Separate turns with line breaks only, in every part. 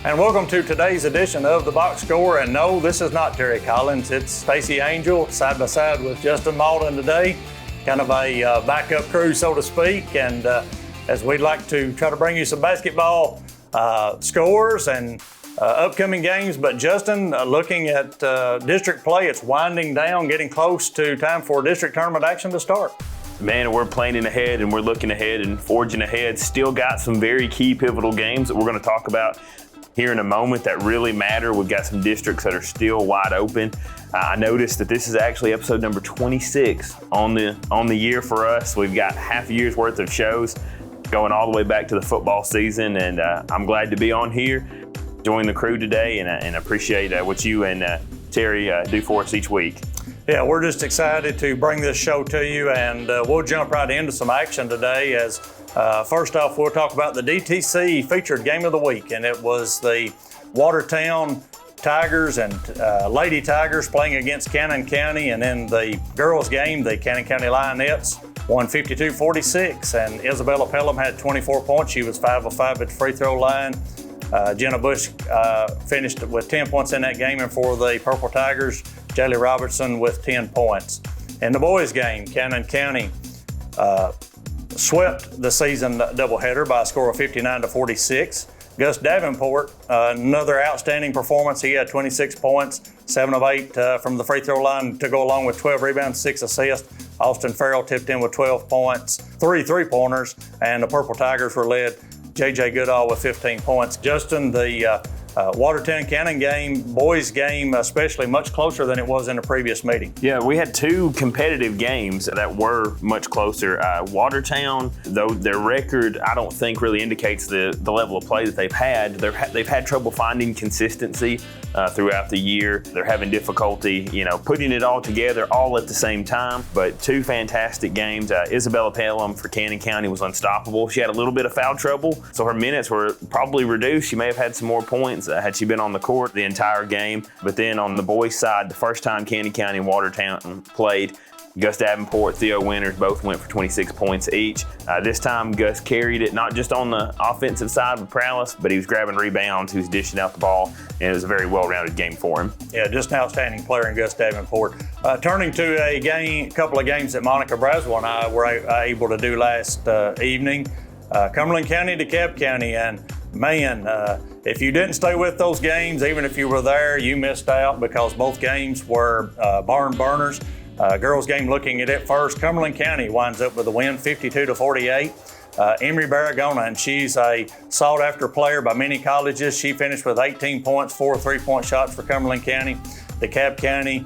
And welcome to today's edition of the Box Score. And no, this is not Terry Collins. It's Stacy Angel side by side with Justin Mauldin today. Kind of a backup crew, so to speak. And as we'd like to try to bring you some basketball scores and upcoming games. But Justin, looking at district play, it's winding down, getting close to time for district tournament action to start.
Man, we're planning ahead and we're looking ahead and forging ahead. Still got some very key pivotal games that we're going to talk about here in a moment that really matter. We've got some districts that are still wide open. I noticed that this is actually episode number 26 on the year for us. We've got half a year's worth of shows going all the way back to the football season, and I'm glad to be on here, join the crew today, and appreciate what you and Terry do for us each week.
Yeah, we're just excited to bring this show to you, and we'll jump right into some action today. As first off, we'll talk about the DTC featured game of the week, and it was the Watertown Tigers and Lady Tigers playing against Cannon County, and in the girls' game, the Cannon County Lionettes won 52-46, and Isabella Pelham had 24 points. She was 5 of 5 at the free throw line. Jenna Bush finished with 10 points in that game, and for the Purple Tigers, Jaylee Robertson with 10 points. In the boys' game, Cannon County swept the season doubleheader by a score of 59-46. Gus Davenport, another outstanding performance. He had 26 points, 7 of 8 from the free throw line to go along with 12 rebounds, 6 assists. Austin Farrell tipped in with 12 points, 3 3-pointers, and the Purple Tigers were led J.J. Goodall with 15 points. Justin, the Watertown Cannon game, boys game especially, much closer than it was in the previous meeting.
Yeah, we had 2 competitive games that were much closer. Watertown, though their record I don't think really indicates the level of play that they've had. They've had trouble finding consistency throughout the year. They're having difficulty, putting it all together all at the same time. But 2 fantastic games. Isabella Pelham for Cannon County was unstoppable. She had a little bit of foul trouble, so her minutes were probably reduced. She may have had some more points had she been on the court the entire game. But then on the boys' side, the first time Cannon County and Watertown played, Gus Davenport, Theo Winters both went for 26 points each. This time, Gus carried it, not just on the offensive side with prowess, but he was grabbing rebounds, he was dishing out the ball, and it was a very well-rounded game for him.
Yeah, just an outstanding player in Gus Davenport. Turning to a couple of games that Monica Bradshaw and I were able to do last evening. Cumberland County, DeKalb County, and man, if you didn't stay with those games, even if you were there, you missed out because both games were barn burners. Girls game, looking at it first, Cumberland County winds up with a win, 52-48. Emery Barragona, and she's a sought-after player by many colleges. She finished with 18 points, 4 3-point shots for Cumberland County. DeKalb County,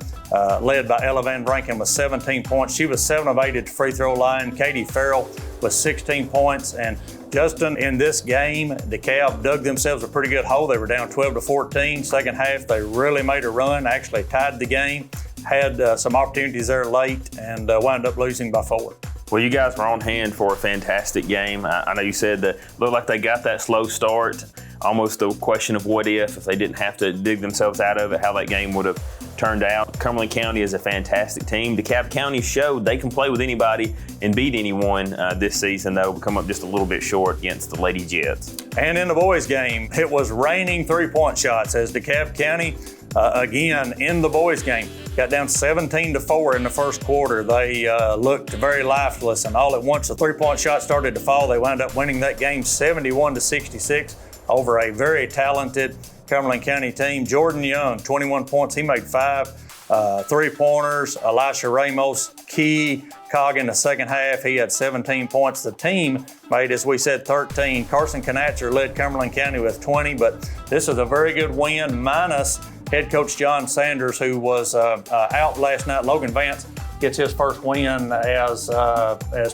led by Ella Van Branken with 17 points. She was 7 of 8 at the free throw line. Katie Farrell with 16 points. And Justin, in this game, DeKalb dug themselves a pretty good hole. They were down 12-14. Second half, they really made a run, actually tied the game, had some opportunities there late, and wound up losing by 4.
Well, you guys were on hand for a fantastic game. I know you said that looked like they got that slow start, almost a question of what if they didn't have to dig themselves out of it, how that game would have turned out. Cumberland County is a fantastic team. DeKalb County showed they can play with anybody and beat anyone this season, though, come up just a little bit short against the Lady Jets.
And in the boys' game, it was raining 3-point shots as DeKalb County, again, in the boys' game, got down 17-4 in the first quarter. They looked very lifeless, and all at once the 3-point shot started to fall. They wound up winning that game 71-66 over a very talented Cumberland County team. Jordan Young, 21 points. He made 5 3-pointers. Elisha Ramos, key cog in the second half. He had 17 points. The team made, as we said, 13. Carson Knatzer led Cumberland County with 20, but this is a very good win, minus head coach John Sanders, who was out last night. Logan Vance gets his first win as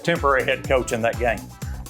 temporary head coach in that game.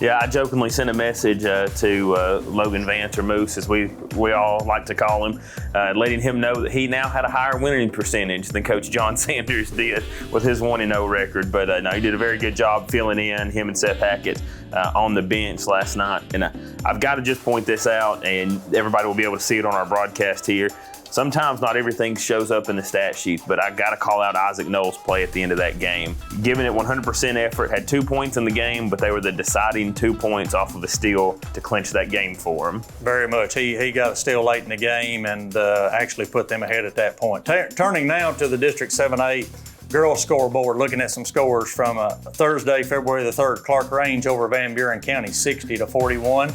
Yeah, I jokingly sent a message to Logan Vance, or Moose, as we all like to call him, letting him know that he now had a higher winning percentage than Coach John Sanders did with his 1-0 record. But no, he did a very good job filling in, him and Seth Hackett on the bench last night. And I've got to just point this out, and everybody will be able to see it on our broadcast here. sometimes not everything shows up in the stat sheet, but I got to call out Isaac Knowles' play at the end of that game. Giving it 100% effort, had 2 points in the game, but they were the deciding 2 points off of a steal to clinch that game for him.
Very much. He got a steal late in the game and actually put them ahead at that point. Turning now to the District 7A girls scoreboard, looking at some scores from Thursday, February the 3rd. Clark Range over Van Buren County, 60-41.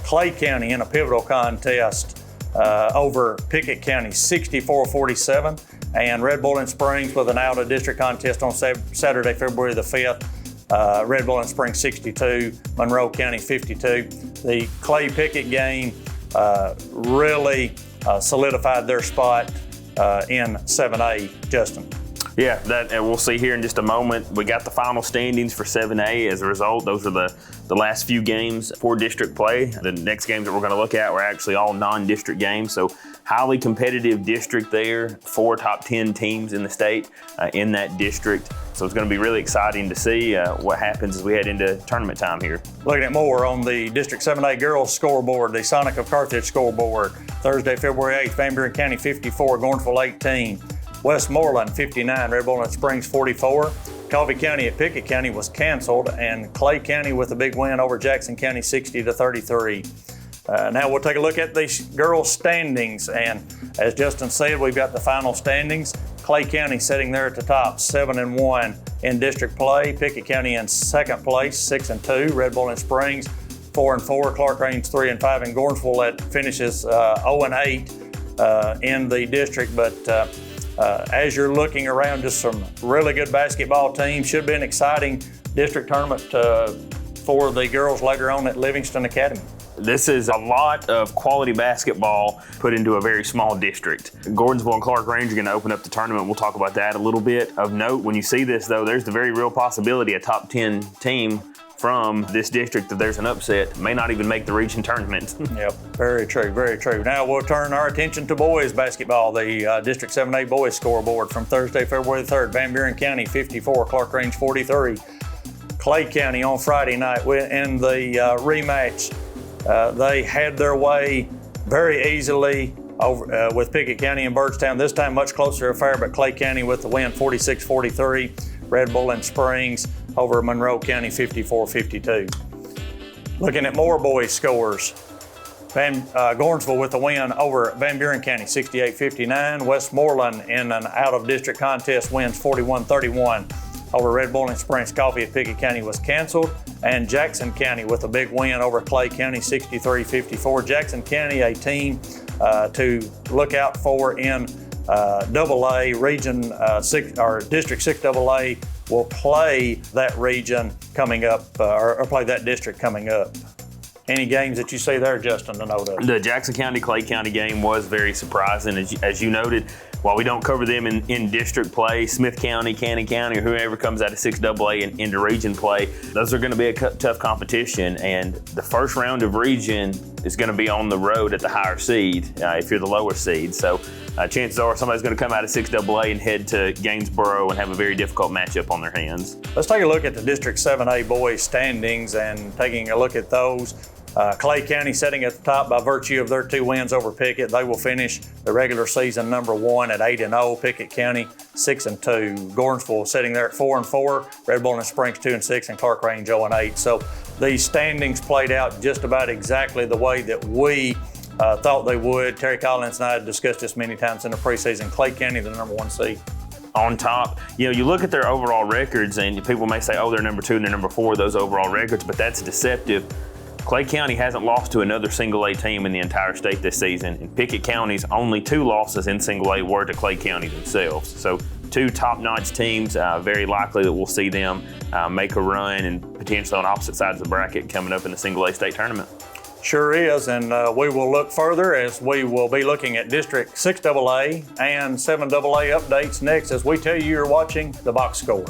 Clay County in a pivotal contest over Pickett County, 64-47. And Red Bull and Springs with an out-of-district contest on Saturday, February the 5th. Red Bull and Springs 62, Monroe County 52. The Clay Pickett game really solidified their spot in 7A, Justin.
Yeah, and we'll see here in just a moment. We got the final standings for 7A. As a result, those are the last few games for district play. The next games that we're going to look at were actually all non-district games, so highly competitive district there. 4 top 10 teams in the state in that district. So it's going to be really exciting to see what happens as we head into tournament time here.
Looking at more on the District 7A girls scoreboard, the Sonic of Carthage scoreboard. Thursday, February 8th, Van Buren County 54, Gornsville 18. Westmoreland 59, Red Bull and Springs 44. Coffee County at Pickett County was canceled, and Clay County with a big win over Jackson County 60-33. Now we'll take a look at the girls' standings, and as Justin said, we've got the final standings. Clay County sitting there at the top, 7-1 in district play. Pickett County in second place, 6-2. Red Bull and Springs 4-4. Clark Range 3-5, and Gornsville that finishes 0-8 in the district, but as you're looking around, just some really good basketball teams. Should be an exciting district tournament for the girls later on at Livingston Academy.
This is a lot of quality basketball put into a very small district. Gordonsville and Clark Range are going to open up the tournament. We'll talk about that a little bit. Of note, when you see this, though, there's the very real possibility a top 10 team from this district, if there's an upset, may not even make the region tournament.
Yep, very true, very true. Now we'll turn our attention to boys basketball, the District 7A boys scoreboard from Thursday, February 3rd. Van Buren County 54, Clark Range 43. Clay County on Friday night in the rematch. They had their way very easily over with Pickett County and Bradshaw. This time much closer affair, but Clay County with the win 46-43. Red Bull and Springs over Monroe County 54-52. Looking at more boys scores. Gornsville with the win over Van Buren County 68-59. Westmoreland in an out-of-district contest wins 41-31 over Red Bull and Springs. Coffee at Pickett County was canceled. And Jackson County with a big win over Clay County 63-54. Jackson County, a team to look out for in AA region 6 or District 6 AA, will play that region coming up or play that district coming up. Any games that you see there, Justin, to note of?
The Jackson County-Clay County game was very surprising. As you noted, while we don't cover them in district play, Smith County, Cannon County, or whoever comes out of 6AA into region play, those are going to be a tough competition. And the first round of region is going to be on the road at the higher seed if you're the lower seed. So chances are somebody's going to come out of 6AA and head to Gainsboro and have a very difficult matchup on their hands.
Let's take a look at the District 7A boys standings and taking a look at those. Clay County sitting at the top by virtue of their 2 wins over Pickett. They will finish the regular season number 1 at 8-0. Pickett County 6-2. Gornsville sitting there at 4-4. Red Bull and Springs 2-6, and Clark Range 0-8. So these standings played out just about exactly the way that we thought they would. Terry Collins and I had discussed this many times in the preseason. Clay County, the number 1 seed.
On top, you look at their overall records, and people may say, oh, they're number 2 and they're number 4, those overall records, but that's deceptive. Clay County hasn't lost to another single A team in the entire state this season, and Pickett County's only 2 losses in single A were to Clay County themselves. So 2 top-notch teams, very likely that we'll see them make a run and potentially on opposite sides of the bracket coming up in the single A state tournament.
Sure is, and we will look further as we will be looking at District 6AA and 7AA updates next as we tell you you're watching The Box Score.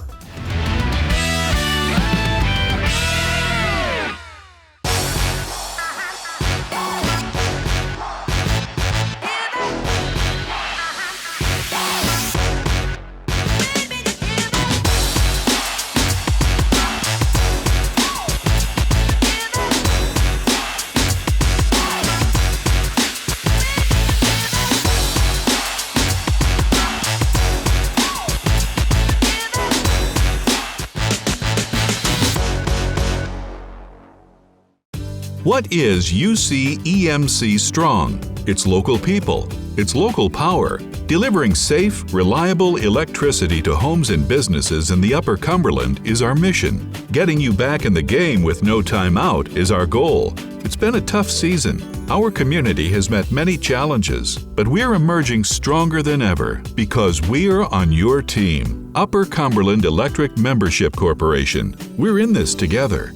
What is UC EMC Strong? It's local people. It's local power. Delivering safe, reliable electricity to homes and businesses in the Upper Cumberland is our mission. Getting you back in the game with no time out is our goal. It's been a tough season. Our community has met many challenges, but we're emerging stronger than ever because we're on your team. Upper Cumberland Electric Membership Corporation. We're in this together.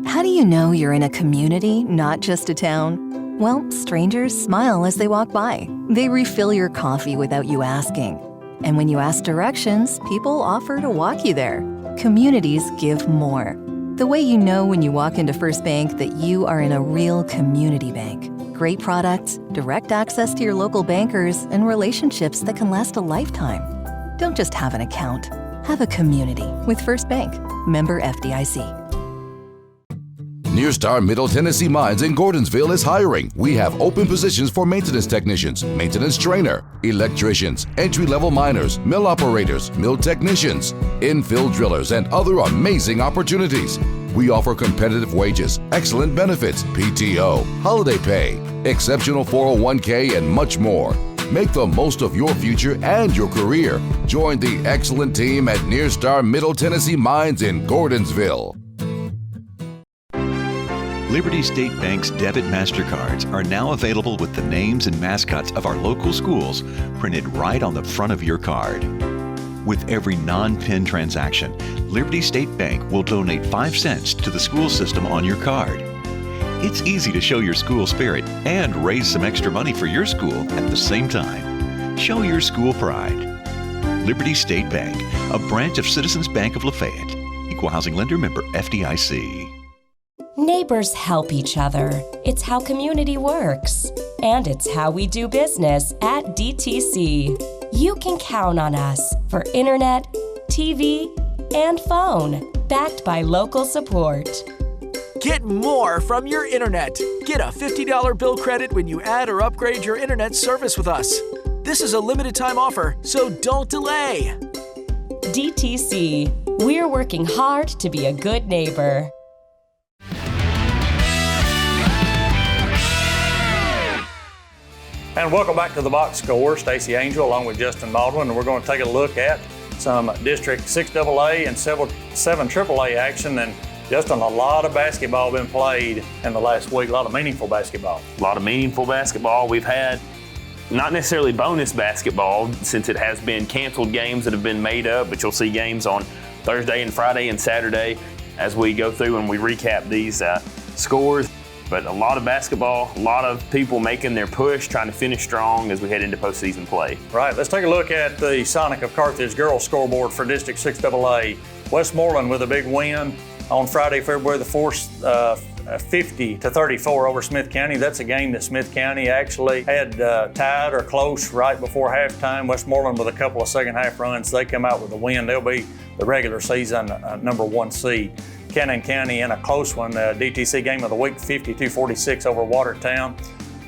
How do you know you're in a community, not just a town? Well, strangers smile as they walk by. They refill your coffee without you asking. And when you ask directions, people offer to walk you there. Communities give more. The way you know when you walk into First Bank that you are in a real community bank. Great products, direct access to your local bankers, and relationships that can last a lifetime. Don't just have an account. Have a community with First Bank. Member FDIC.
Nearstar Middle Tennessee Mines in Gordonsville is hiring. We have open positions for maintenance technicians, maintenance trainer, electricians, entry-level miners, mill operators, mill technicians, infill drillers, and other amazing opportunities. We offer competitive wages, excellent benefits, PTO, holiday pay, exceptional 401k, and much more. Make the most of your future and your career. Join the excellent team at Nearstar Middle Tennessee Mines in Gordonsville.
Liberty State Bank's debit MasterCards are now available with the names and mascots of our local schools printed right on the front of your card. With every non-PIN transaction, Liberty State Bank will donate 5 cents to the school system on your card. It's easy to show your school spirit and raise some extra money for your school at the same time. Show your school pride. Liberty State Bank, a branch of Citizens Bank of Lafayette. Equal housing lender, member FDIC.
Neighbors help each other. It's how community works. And it's how we do business at DTC. You can count on us for internet, TV, and phone, backed by local support.
Get more from your internet. Get a $50 bill credit when you add or upgrade your internet service with us. This is a limited time offer, so don't delay.
DTC. We're working hard to be a good neighbor.
And welcome back to the Box Score. Stacy Angel along with Justin Mauldin, and we're going to take a look at some District 6AA and 7 AAA action. And Justin, a lot of basketball been played in the last week, a lot of meaningful basketball.
A lot of meaningful basketball. We've had not necessarily bonus basketball since it has been canceled games that have been made up, but you'll see games on Thursday and Friday and Saturday as we go through and we recap these scores. But a lot of basketball, a lot of people making their push, trying to finish strong as we head into postseason play.
Right, let's take a look at the Sonic of Carthage girls scoreboard for District 6AA. Westmoreland with a big win on Friday, February the 4th, 50-34 over Smith County. That's a game that Smith County actually had tied or close right before halftime. Westmoreland with a couple of second half runs, they come out with a win. They'll be the regular season number 1 seed. Cannon County in a close one, DTC game of the week, 52-46 over Watertown.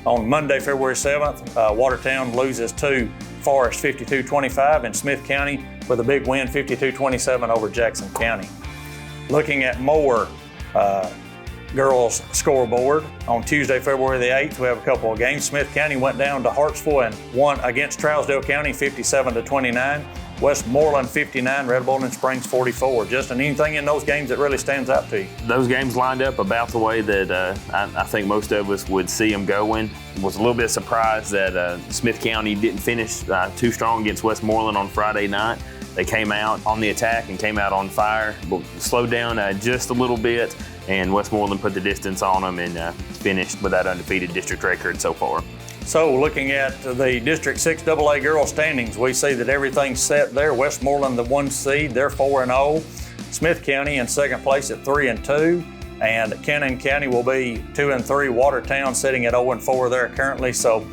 On Monday, February 7th, Watertown loses to Forest 52-25, and Smith County with a big win, 52-27 over Jackson County. Looking at more girls scoreboard, on Tuesday, February the 8th, we have a couple of games. Smith County went down to Hartsville and won against Trousdale County 57-29. Westmoreland 59, Red Bull and Springs 44. Justin, anything in those games that really stands out to you?
Those games lined up about the way that I think most of us would see them going. Was a little bit surprised that Smith County didn't finish too strong against Westmoreland on Friday night. They came out on the attack and came out on fire, but slowed down just a little bit, and Westmoreland put the distance on them and finished with that undefeated district record so far.
So looking at the District 6 AA girls standings, we see that everything's set there. Westmoreland, the 1 seed, they're 4-0. Smith County in second place at 3-2. And Cannon County will be 2-3. Watertown sitting at 0-4 there currently. So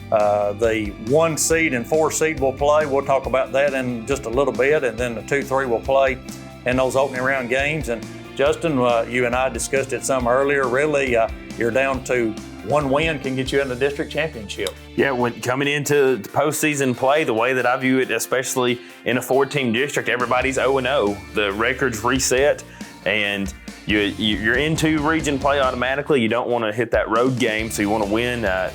the 1 seed and 4 seed will play. We'll talk about that in just a little bit. And then the 2-3 will play in those opening round games. And Justin, you and I discussed it some earlier. Really, you're down to 1 win can get you in the district championship.
Yeah, when coming into postseason play, the way that I view it, especially in a 4-team district, everybody's 0-0. The record's reset, and you're into region play automatically. You don't want to hit that road game, so you want to win that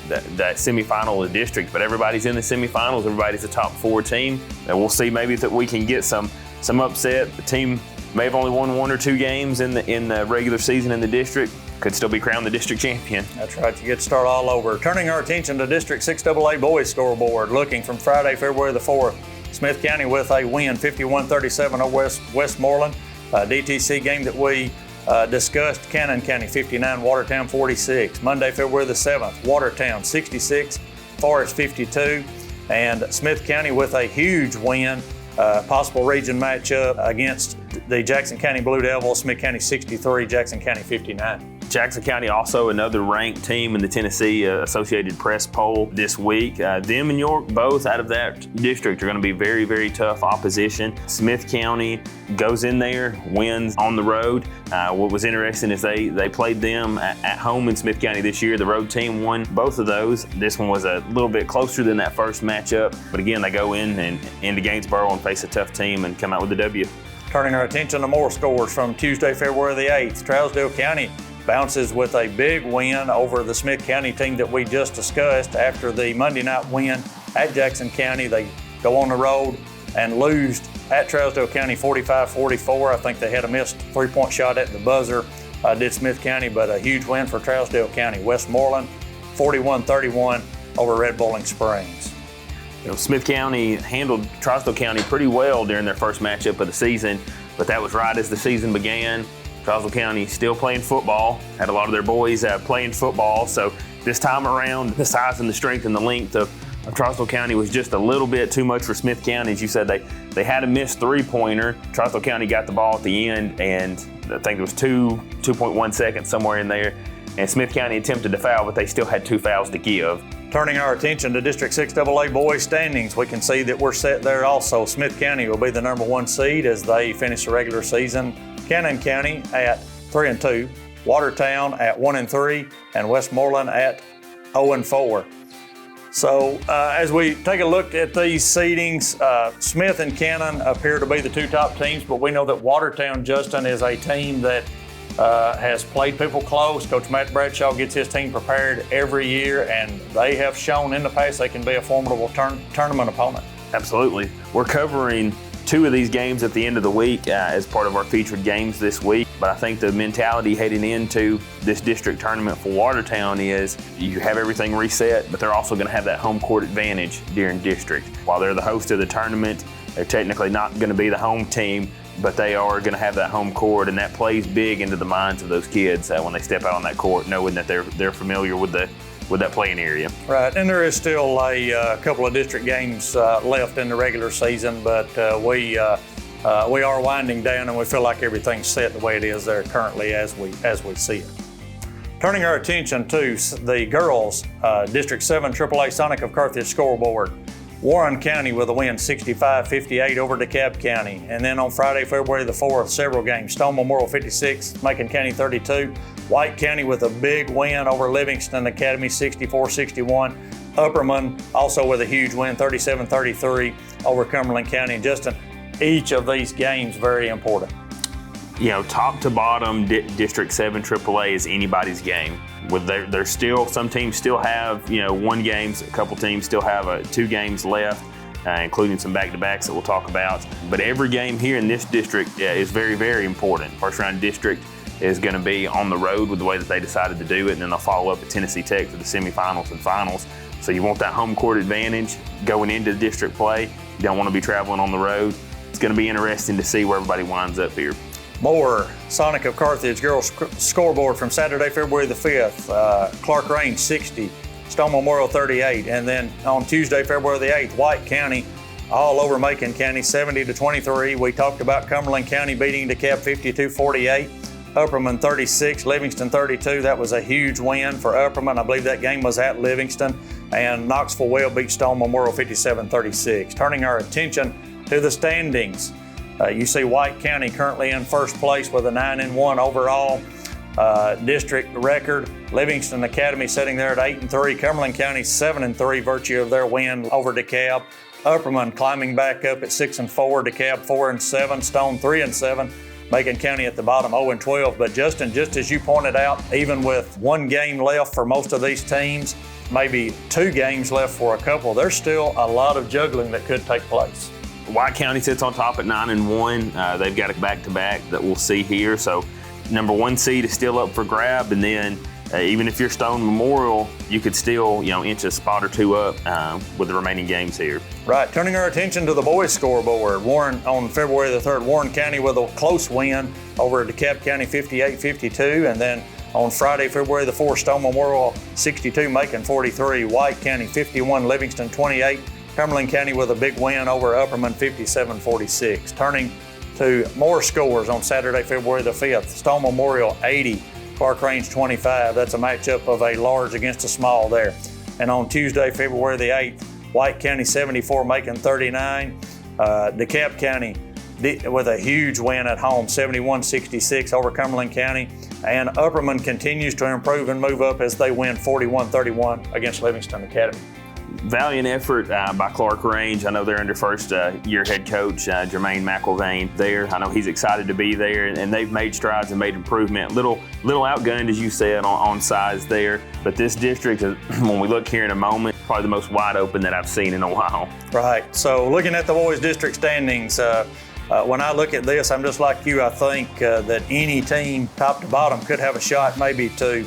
semifinal of the district. But everybody's in the semifinals. Everybody's a top 4 team, and we'll see maybe that we can get some upset. The team may have only won 1 or 2 games in the regular season in the district. Could still be crowned the district champion.
That's right. You get to start all over. Turning our attention to District 6AA boys scoreboard, looking from Friday, February the 4th. Smith County with a win, 51-37 over Westmoreland. DTC game that we discussed, Cannon County 59, Watertown 46. Monday, February the 7th, Watertown 66, Forest 52. And Smith County with a huge win, possible region matchup against the Jackson County Blue Devils, Smith County 63, Jackson County 59.
Jackson County also another ranked team in the Tennessee Associated Press poll this week. Them and York, both out of that district, are going to be very, very tough opposition. Smith County goes in there, wins on the road. What was interesting is they played them at home in Smith County this year. The road team won both of those. This one was a little bit closer than that first matchup. But again, they go into Gainesboro and face a tough team and come out with a W.
Turning our attention to more scores from Tuesday, February the 8th. Trousdale County bounces with a big win over the Smith County team that we just discussed. After the Monday night win at Jackson County, they go on the road and lose at Trousdale County 45-44. I think they had a missed 3-point shot at the buzzer, did Smith County, but a huge win for Trousdale County. Westmoreland 41-31 over Red Bowling Springs.
Smith County handled Trousdale County pretty well during their first matchup of the season, but that was right as the season began. Trousdale County still playing football, had a lot of their boys playing football, so this time around the size and the strength and the length of Trousdale County was just a little bit too much for Smith County. As you said, they had a missed 3-pointer. Trousdale County got the ball at the end, and I think it was 2.1 seconds somewhere in there, and Smith County attempted to foul, but they still had 2 fouls to give.
Turning our attention to District 6AA boys standings, we can see that we're set there also. Smith County will be the number 1 seed as they finish the regular season. Cannon County at 3-2, Watertown at 1-3, and Westmoreland at 0-4. So as we take a look at these seedings, Smith and Cannon appear to be the 2 top teams, but we know that Watertown, Justin, is a team that has played people close. Coach Matt Bradshaw gets his team prepared every year, and they have shown in the past they can be a formidable tournament opponent.
Absolutely. We're covering 2 of these games at the end of the week as part of our featured games this week. But I think the mentality heading into this district tournament for Watertown is you have everything reset, but they're also going to have that home court advantage during district. While they're the host of the tournament, they're technically not going to be the home team, but they are going to have that home court, and that plays big into the minds of those kids when they step out on that court, knowing that they're familiar with that playing area.
Right, and there is still a couple of district games left in the regular season, but we are winding down, and we feel like everything's set the way it is there currently as we see it. Turning our attention to the girls District 7 AAA Sonic of Carthage scoreboard. Warren County with a win 65-58 over DeKalb County. And then on Friday, February the 4th, several games. Stone Memorial 56, Macon County 32. White County with a big win over Livingston Academy 64-61. Upperman also with a huge win 37-33 over Cumberland County. And Justin, each of these games very important.
Top to bottom, District 7 AAA is anybody's game. There's still, some teams still have 1 games, a couple teams still have 2 games left, including some back-to-backs that we'll talk about. But every game here in this district is very, very important. First round district is going to be on the road with the way that they decided to do it, and then they'll follow up at Tennessee Tech for the semifinals and finals. So you want that home court advantage going into district play. You don't want to be traveling on the road. It's going to be interesting to see where everybody winds up here.
More Sonic of Carthage girls scoreboard from Saturday, February the 5th. Clark Range 60, Stone Memorial 38. And then on Tuesday, February the 8th, White County all over Macon County 70-23. We talked about Cumberland County beating DeKalb 52-48. Upperman 36, Livingston 32. That was a huge win for Upperman. I believe that game was at Livingston. And Knoxville Well beat Stone Memorial 57-36. Turning our attention to the standings. You see White County currently in first place with a 9-1 overall district record. Livingston Academy sitting there at 8-3. Cumberland County 7-3, virtue of their win over DeKalb. Upperman climbing back up at 6-4. DeKalb 4-7. Stone 3-7. Macon County at the bottom 0-12. But Justin, just as you pointed out, even with one game left for most of these teams, maybe 2 games left for a couple, there's still a lot of juggling that could take place.
White County sits on top at 9-1. They've got a back-to-back that we'll see here. So number 1 seed is still up for grab, and then even if you're Stone Memorial, you could still, inch a spot or 2 up with the remaining games here.
Right. Turning our attention to the boys' scoreboard. Warren on February the 3rd, Warren County with a close win over DeKalb County 58-52, and then on Friday, February the 4th, Stone Memorial 62, Macon 43, White County 51, Livingston 28, Cumberland County with a big win over Upperman 57-46. Turning to more scores on Saturday, February the 5th, Stone Memorial 80, Clark Range 25. That's a matchup of a large against a small there. And on Tuesday, February the 8th, White County 74, Macon 39. DeKalb County with a huge win at home, 71-66 over Cumberland County. And Upperman continues to improve and move up as they win 41-31 against Livingston Academy.
Valiant effort by Clark Range. I know they're under first-year head coach Jermaine McIlvain there. I know he's excited to be there, and they've made strides and made improvement. Little outgunned, as you said, on size there. But this district, when we look here in a moment, probably the most wide open that I've seen in a while.
Right. So looking at the boys' district standings, when I look at this, I'm just like you. I think that any team, top to bottom, could have a shot maybe to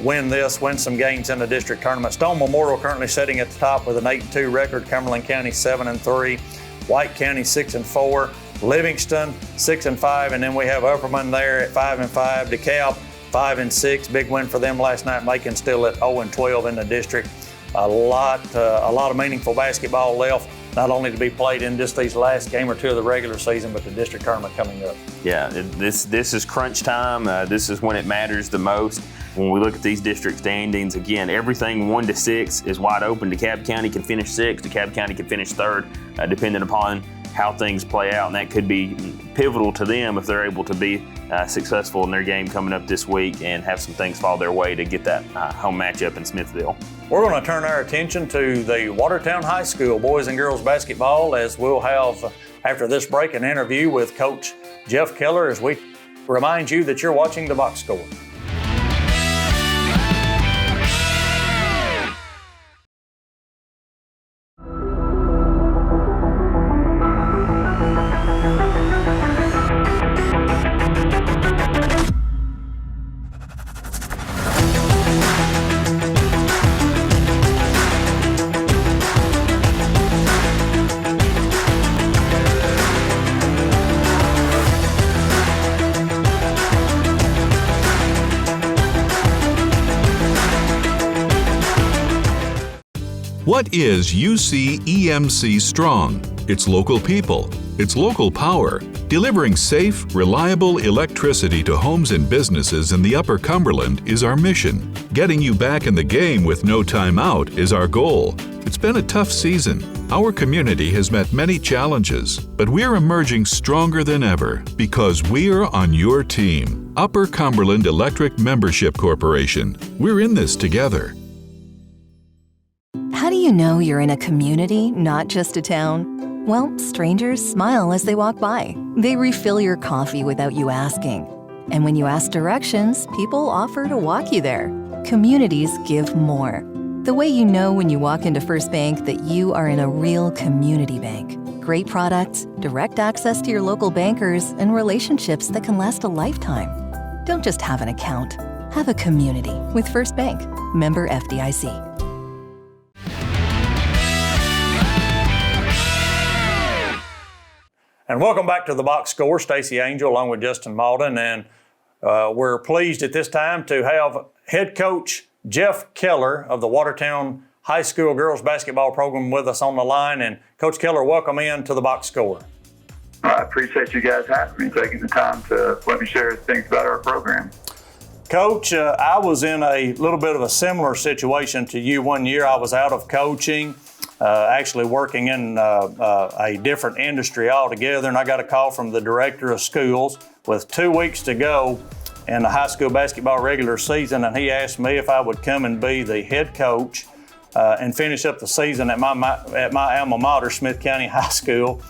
win some games in the district tournament. Stone Memorial currently sitting at the top with an 8-2 record. Cumberland County 7-3, White County 6-4, Livingston 6-5, and then we have Upperman there at 5-5. DeKalb 5-6, big win for them last night. Macon still at 0-12 in the district. A lot of meaningful basketball left, not only to be played in just these last game or 2 of the regular season, but the district tournament coming up.
Yeah, this is crunch time. This is when it matters the most. When we look at these district standings, again, everything 1 to 6 is wide open. DeKalb County can finish 6th. DeKalb County can finish 3rd, depending upon how things play out, and that could be pivotal to them if they're able to be successful in their game coming up this week and have some things fall their way to get that home matchup in Smithville.
We're going to turn our attention to the Watertown High School boys and girls basketball, as we'll have, after this break, an interview with Coach Jeff Keller as we remind you that you're watching the Box Score.
What is UC-EMC Strong? It's local people. It's local power. Delivering safe, reliable electricity to homes and businesses in the Upper Cumberland is our mission. Getting you back in the game with no time out is our goal. It's been a tough season. Our community has met many challenges, but we're emerging stronger than ever because we're on your team. Upper Cumberland Electric Membership Corporation. We're in this together.
How do you know you're in a community, not just a town? Well, strangers smile as they walk by. They refill your coffee without you asking. And when you ask directions, people offer to walk you there. Communities give more. The way you know when you walk into First Bank that you are in a real community bank. Great products, direct access to your local bankers, and relationships that can last a lifetime. Don't just have an account. Have a community with First Bank. Member FDIC.
And welcome back to the Box Score. Stacy Angel along with Justin Mauldin, and we're pleased at this time to have head coach Jeff Keller of the Watertown High School girls basketball program with us on the line. And Coach Keller, welcome in to the Box Score.
I appreciate you guys having me, taking the time to let me share things about our program.
Coach, I was in a little bit of a similar situation to you one year. I was out of coaching. Actually working in a different industry altogether, and I got a call from the director of schools with 2 weeks to go in the high school basketball regular season, and he asked me if I would come and be the head coach and finish up the season at my alma mater, Smith County High School.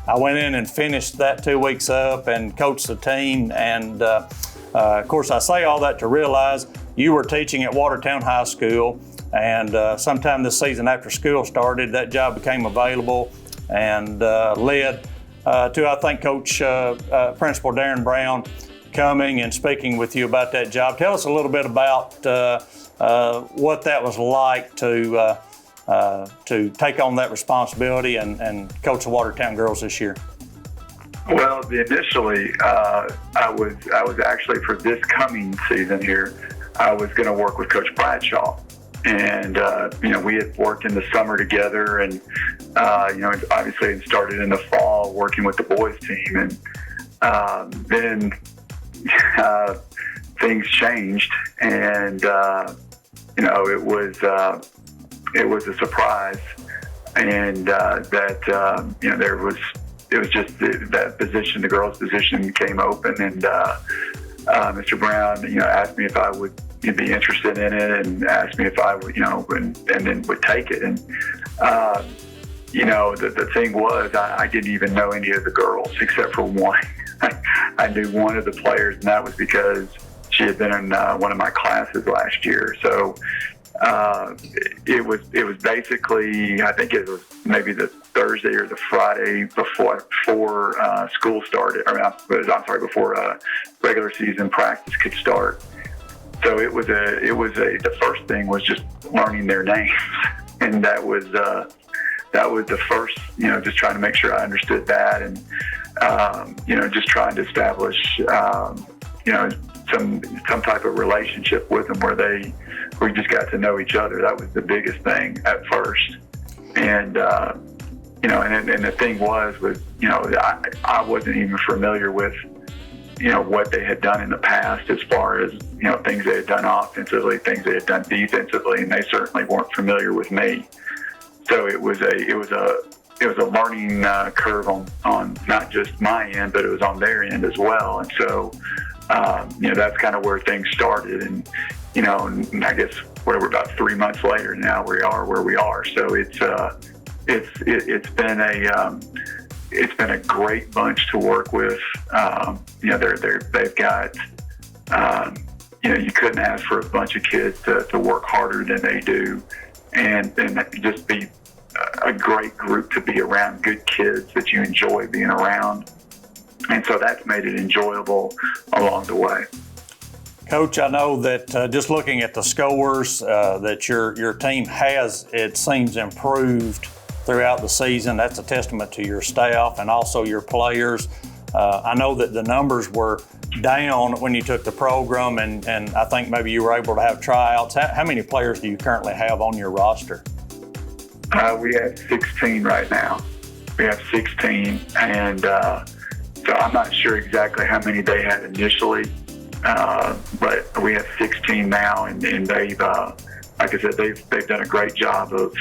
I went in and finished that 2 weeks up and coached the team. And of course, I say all that to realize you were teaching at Watertown High School, and sometime this season after school started, that job became available and led to, I think, Coach Principal Darren Brown coming and speaking with you about that job. Tell us a little bit about what that was like to take on that responsibility and coach the Watertown girls this year.
Well, initially, I was actually, for this coming season here, I was going to work with Coach Bradshaw. And, we had worked in the summer together, and, obviously it started in the fall working with the boys team. And then things changed, and, it was a surprise. And it was just that position, the girls' position came open, and Mr. Brown, asked me if I would be interested in it, and asked me if I would, and then would take it. And, the thing was, I didn't even know any of the girls except for one. I knew one of the players, and that was because she had been in one of my classes last year. So it was basically, I think it was maybe the Thursday or the Friday before school started, before regular season practice could start. So the first thing was just learning their names, and that was the first, just trying to make sure I understood that, and just trying to establish some type of relationship with them where we just got to know each other. That was the biggest thing at first. And and the thing was I wasn't even familiar with what they had done in the past, as far as things they had done offensively, things they had done defensively, and they certainly weren't familiar with me. So it was a learning curve on not just my end, but it was on their end as well. And so that's kind of where things started. And and I guess we're about 3 months later now, we are where we are. So it's been a great bunch to work with. They've got you couldn't ask for a bunch of kids to work harder than they do, and just be a great group to be around, good kids that you enjoy being around. And so that's made it enjoyable along the way.
Coach, I know that just looking at the scores that your team has, it seems, improved throughout the season. That's a testament to your staff and also your players. I know that the numbers were down when you took the program, and I think maybe you were able to have tryouts. How many players do you currently have on your roster?
We have 16 right now. We have 16, and so I'm not sure exactly how many they had initially, but we have 16 now, and they've, like I said, they've done a great job of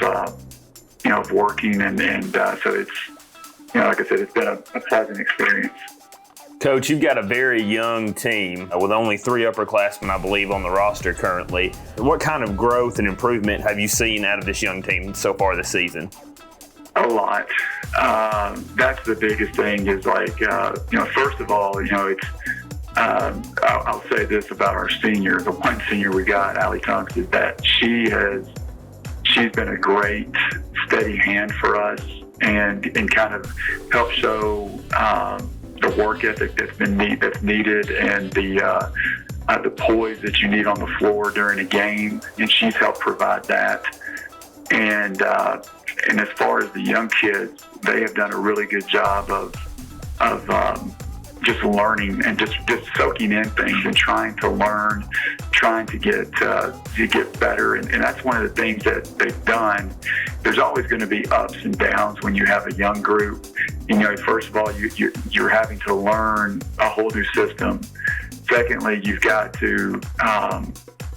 working, and so it's, like I said, it's been a pleasant experience.
Coach, you've got a very young team with only 3 upperclassmen, I believe, on the roster currently. What kind of growth and improvement have you seen out of this young team so far this season?
A lot. That's the biggest thing is first of all, it's, I'll say this about our senior, the one senior we got, Allie Tunks, is that she's been a great, steady hand for us and kind of helped show the work ethic that's needed, and the poise that you need on the floor during a game, and she's helped provide that. And as far as the young kids, they have done a really good job of just learning and just soaking in things and trying to learn, trying to get better. And that's one of the things that they've done. There's always going to be ups and downs when you have a young group. First of all, you're having to learn a whole new system. Secondly, you've got to,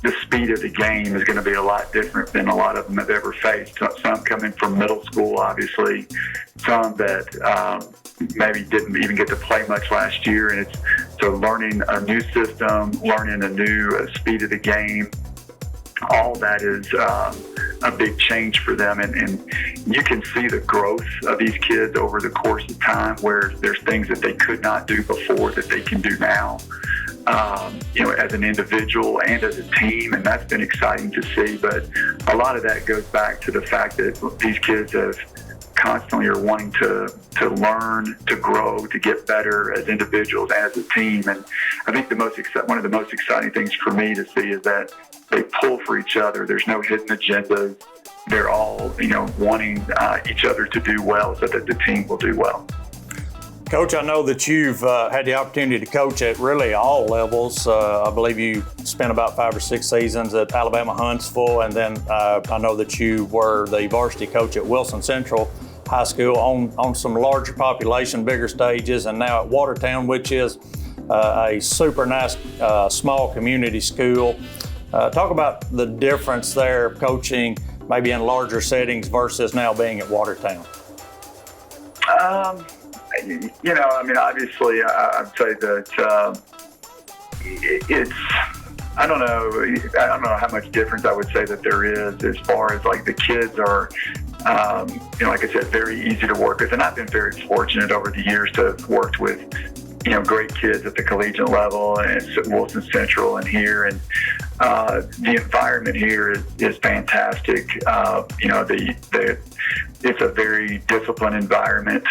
the speed of the game is going to be a lot different than a lot of them have ever faced. Some coming from middle school, obviously, some that maybe didn't even get to play much last year. And so learning a new system, learning a new speed of the game, all that is a big change for them, and you can see the growth of these kids over the course of time, where there's things that they could not do before that they can do now, as an individual and as a team, and that's been exciting to see. But a lot of that goes back to the fact that these kids have constantly are wanting to learn, to grow, to get better as individuals and as a team. And I think one of the most exciting things for me to see is that they pull for each other. There's no hidden agendas. They're all, wanting each other to do well so that the team will do well.
Coach, I know that you've had the opportunity to coach at really all levels. I believe you spent about 5 or 6 seasons at Alabama Huntsville, and then I know that you were the varsity coach at Wilson Central High School on some larger population, bigger stages, and now at Watertown, which is a super nice small community school. Talk about the difference there, coaching maybe in larger settings versus now being at Watertown.
Obviously, I'd say that it's, I don't know how much difference I would say that there is as far as like the kids are, like I said, very easy to work with. And I've been very fortunate over the years to have worked with, great kids at the collegiate level and at Wilson Central and here. And the environment here is fantastic. It's a very disciplined environment.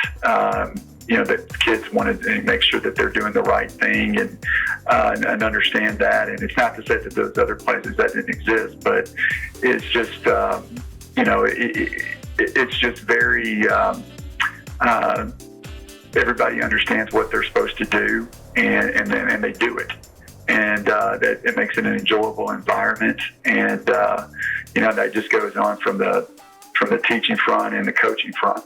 That kids want to make sure that they're doing the right thing and understand that. And it's not to say that those other places that didn't exist, but it's just, it's just very, everybody understands what they're supposed to do, and they do it. And that it makes it an enjoyable environment. And, that just goes on from the teaching front and the coaching front.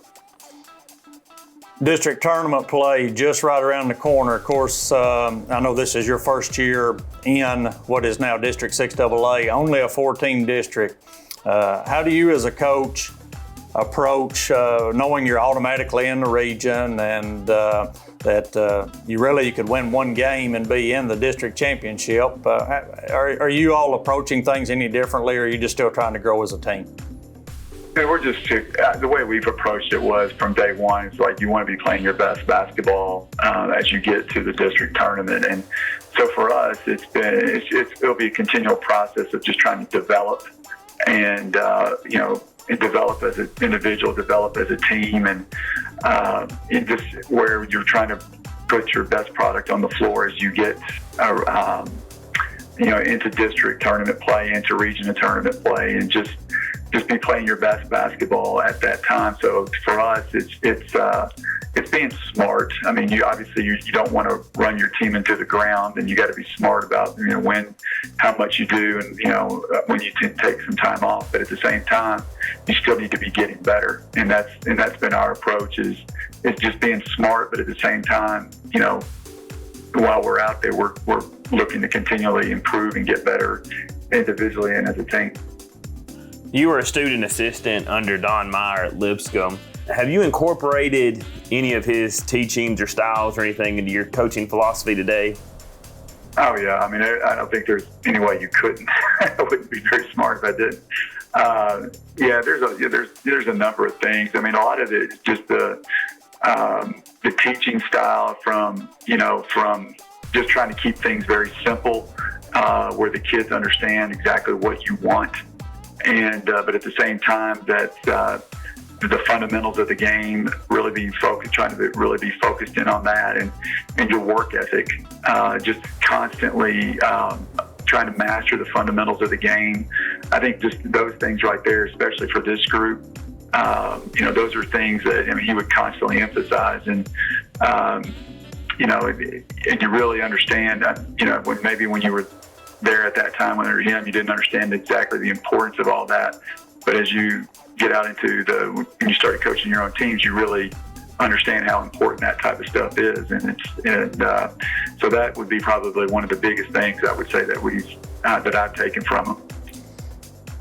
District tournament play just right around the corner. Of course, I know this is your first year in what is now District 6AA, only a 4-team district. How do you as a coach approach knowing you're automatically in the region and that you could win one game and be in the district championship? Are you all approaching things any differently, or are you just still trying to grow as a team?
We're just the way we've approached it was from day one. It's like you want to be playing your best basketball as you get to the district tournament, and so for us, it'll be a continual process of just trying to develop and develop as an individual, develop as a team, and just where you're trying to put your best product on the floor as you get into district tournament play, into regional tournament play, and just be playing your best basketball at that time. So for us, it's being smart. I mean, you don't want to run your team into the ground, and you got to be smart about how much you do, and when you take some time off. But at the same time, you still need to be getting better, and that's been our approach is just being smart, but at the same time, while we're out there, we're looking to continually improve and get better individually and as a team.
You were a student assistant under Don Meyer at Lipscomb. Have you incorporated any of his teachings or styles or anything into your coaching philosophy today?
Oh yeah, I mean, I don't think there's any way you couldn't. I wouldn't be very smart if I didn't. There's a number of things. I mean, a lot of it is just the teaching style from just trying to keep things very simple, where the kids understand exactly what you want. And but at the same time, that the fundamentals of the game really being focused, trying to really be focused in on that, and your work ethic, just constantly trying to master the fundamentals of the game. I think just those things right there, especially for this group, those are things that he would constantly emphasize, and and you really understand, when you were there at that time when you were young, you didn't understand exactly the importance of all that. But as you get out into when you started coaching your own teams, you really understand how important that type of stuff is. So that would be probably one of the biggest things I would say that I've taken from him.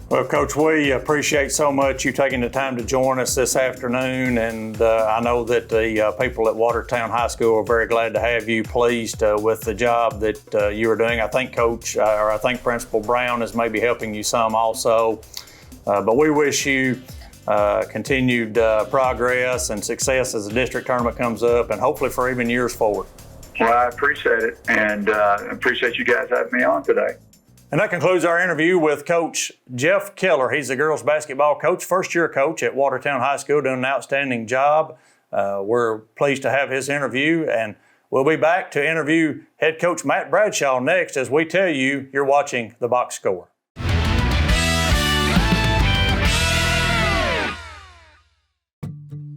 Well, Coach, we appreciate so much you taking the time to join us this afternoon, and I know that the people at Watertown High School are very glad to have you, pleased with the job that you are doing. I think Principal Brown is maybe helping you some also. But we wish you continued progress and success as the district tournament comes up, and hopefully for even years forward.
Well, I appreciate it, and appreciate you guys having me on today.
And that concludes our interview with Coach Jeff Keller. He's the girls basketball coach, first-year coach at Watertown High School, doing an outstanding job. We're pleased to have his interview, and we'll be back to interview head coach Matt Bradshaw next as we tell you you're watching The Box Score.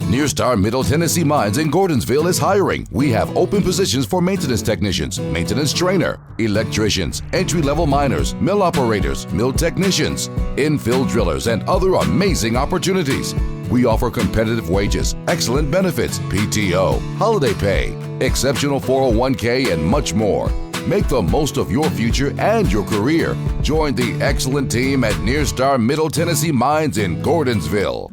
Near Star Middle Tennessee Mines in Gordonsville is hiring. We have open positions for maintenance technicians, maintenance trainer, electricians, entry-level miners, mill operators, mill technicians, infill drillers, and other amazing opportunities. We offer competitive wages, excellent benefits, PTO, holiday pay, exceptional 401k, and much more. Make the most of your future and your career. Join the excellent team at Near Star Middle Tennessee Mines in Gordonsville.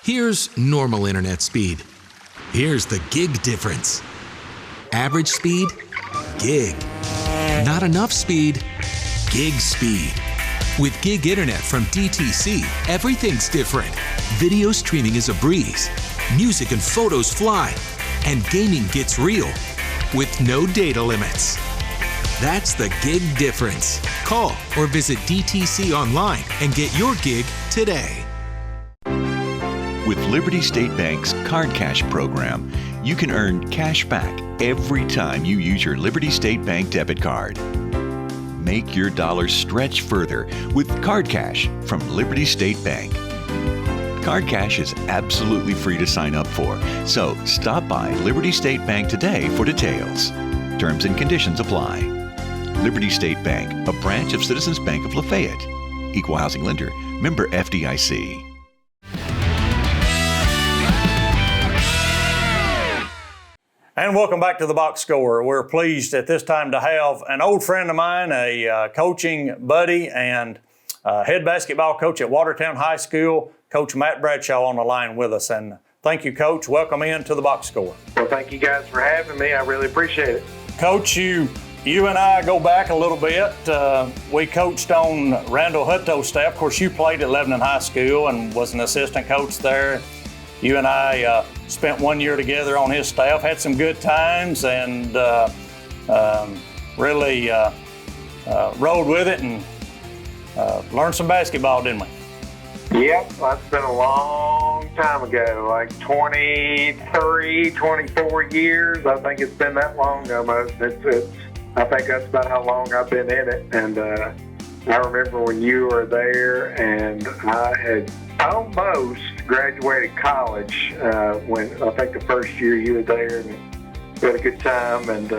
Here's normal internet speed. Here's the gig difference. Average speed, gig. Not enough speed, gig speed. With gig internet from DTC, everything's different. Video streaming is a breeze. Music and photos fly. And gaming gets real with no data limits. That's the gig difference. Call or visit DTC online and get your gig today.
With Liberty State Bank's Card Cash program, you can earn cash back every time you use your Liberty State Bank debit card. Make your dollars stretch further with Card Cash from Liberty State Bank. Card Cash is absolutely free to sign up for, so stop by Liberty State Bank today for details. Terms and conditions apply. Liberty State Bank, a branch of Citizens Bank of Lafayette. Equal housing lender, member FDIC.
And welcome back to The Box Score. We're pleased at this time to have an old friend of mine, a coaching buddy and head basketball coach at Watertown High School, Coach Matt Bradshaw, on the line with us. And thank you, Coach. Welcome in to The Box Score.
Well, thank you guys for having me. I really appreciate it.
Coach, you and I go back a little bit. We coached on Randall Hutto's staff. Of course, you played at Lebanon High School and was an assistant coach there. You and I spent 1 year together on his staff, had some good times, and really rode with it and learned some basketball, didn't we?
Yep, that's been a long time ago, like 23, 24 years. I think it's been that long almost. I think that's about how long I've been in it. And I remember when you were there, and I had almost graduated college when I think the first year you were there, and we had a good time. And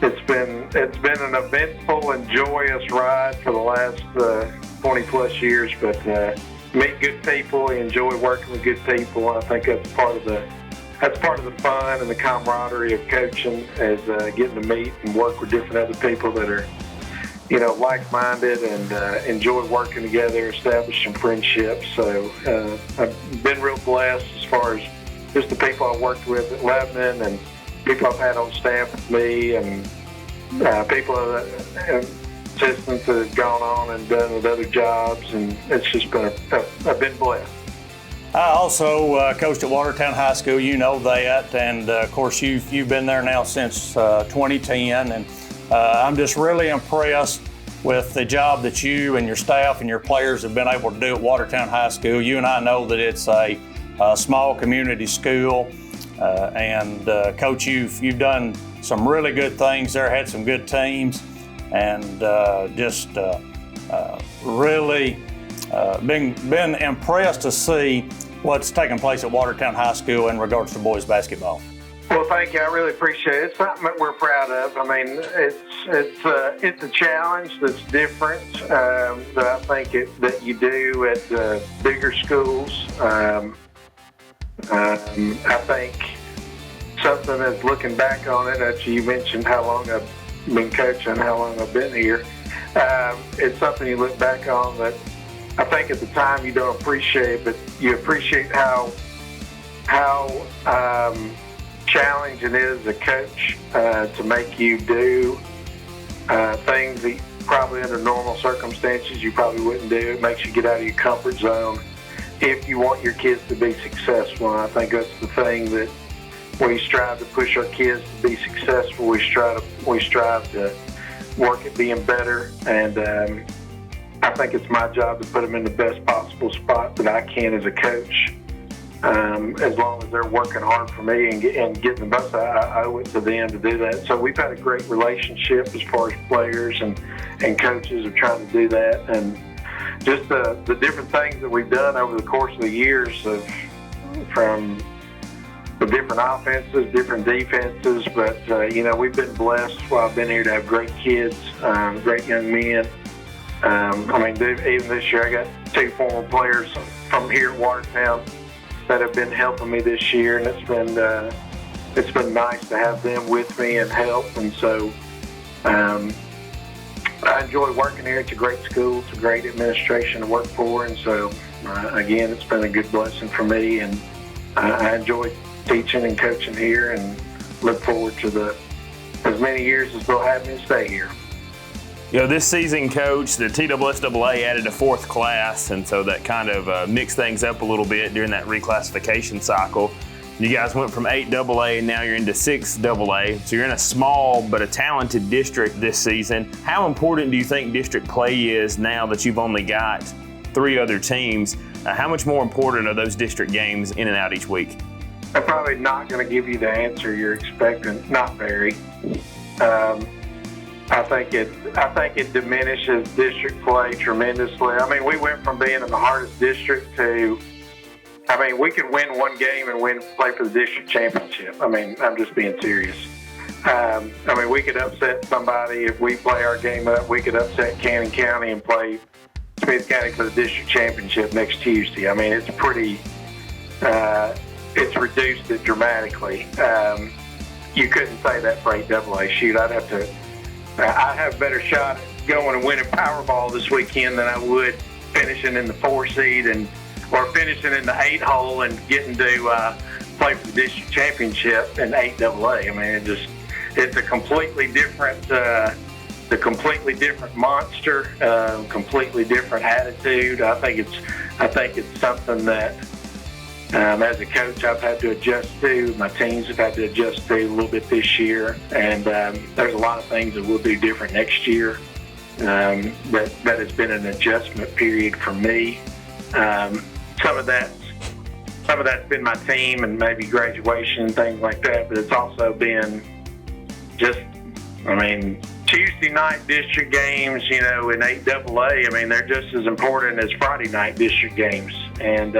it's been an eventful and joyous ride for the last 20 plus years. But meet good people, enjoy working with good people. I think that's part of the fun and the camaraderie of coaching, is getting to meet and work with different other people that are, like-minded and enjoy working together, establishing friendships. So I've been real blessed as far as just the people I worked with at Lebanon and people I've had on staff with me, and people assistants that have gone on and done with other jobs, and it's just been I've been blessed.
I also coached at Watertown High School, you know that, and of course you've been there now since 2010, and I'm just really impressed with the job that you and your staff and your players have been able to do at Watertown High School. You and I know that it's a small community school, and Coach, you've done some really good things there, had some good teams, and just really been impressed to see what's taking place at Watertown High School in regards to boys basketball.
Well, thank you. I really appreciate it. It's something that we're proud of. I mean, it's a challenge that's different that I think that you do at the bigger schools. I think something that's looking back on it, after you mentioned how long I've been coaching, how long I've been here, it's something you look back on that I think at the time you don't appreciate, but you appreciate how challenging it is as a coach to make you do things probably under normal circumstances you probably wouldn't do. It makes you get out of your comfort zone if you want your kids to be successful. And I think that's the thing that we strive to push our kids to be successful. We strive to work at being better, and I think it's my job to put them in the best possible spot that I can as a coach. As long as they're working hard for me and getting the best, I owe it to them to do that. So we've had a great relationship as far as players and coaches are trying to do that, and just the different things that we've done over the course of the years from the different offenses, different defenses, but we've been blessed while I've been here to have great kids, great young men. Even this year I got 2 former players from here at Watertown that have been helping me this year, and it's been nice to have them with me and help. And so I enjoy working here. It's a great school. It's a great administration to work for, and so again, it's been a good blessing for me, and I enjoy teaching and coaching here, and look forward to as many years as they'll have me stay here.
This season, Coach, the TSSAA added a 4th class, and so that kind of mixed things up a little bit during that reclassification cycle. You guys went from 8AA, and now you're into 6AA, so you're in a small but a talented district this season. How important do you think district play is now that you've only got 3 other teams? How much more important are those district games in and out each week?
I'm probably not going to give you the answer you're expecting. Not very. I think it diminishes district play tremendously. We went from being in the hardest district to, we could win one game and play for the district championship. I'm just being serious. We could upset somebody if we play our game up. We could upset Cannon County and play Smith County for the district championship next Tuesday. It's pretty. It's reduced it dramatically. You couldn't say that for 8AA. Shoot, I'd have a better shot at going and winning Powerball this weekend than I would finishing in the 4 seed or finishing in the 8 hole and getting to play for the district championship in 8AA. It's a completely different, monster, completely different attitude. I think it's something that. As a coach, I've had to adjust to. My teams have had to adjust to a little bit this year, and there's a lot of things that we'll do different next year. That has been an adjustment period for me. Some of that's been my team and maybe graduation and things like that, but it's also been just, Tuesday night district games, in 8AA, they're just as important as Friday night district games, and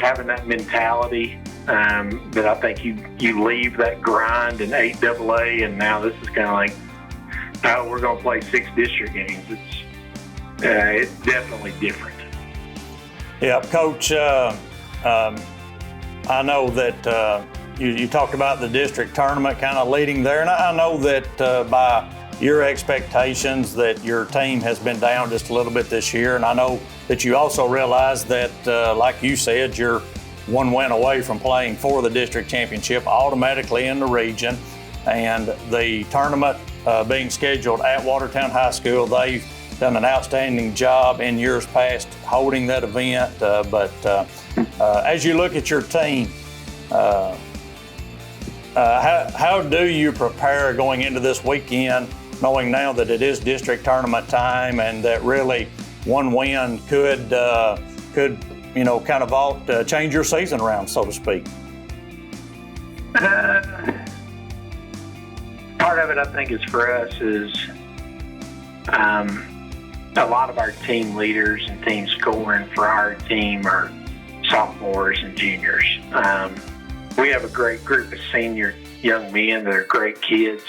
having that mentality that I think you leave that grind in 8AA, and now this is kind of like, oh, we're going to play 6 district games. It's definitely different.
Yeah, Coach, I know that you talked about the district tournament kind of leading there, and I know that by your expectations that your team has been down just a little bit this year, and I know that you also realize that, like you said, you're 1 win away from playing for the district championship automatically in the region, and the tournament being scheduled at Watertown High School, they've done an outstanding job in years past holding that event, but as you look at your team, how do you prepare going into this weekend, knowing now that it is district tournament time and that really 1 win could kind of change your season around, so to speak?
Part of it, I think, is for us is a lot of our team leaders and team scoring for our team are sophomores and juniors. We have a great group of senior young men that are great kids.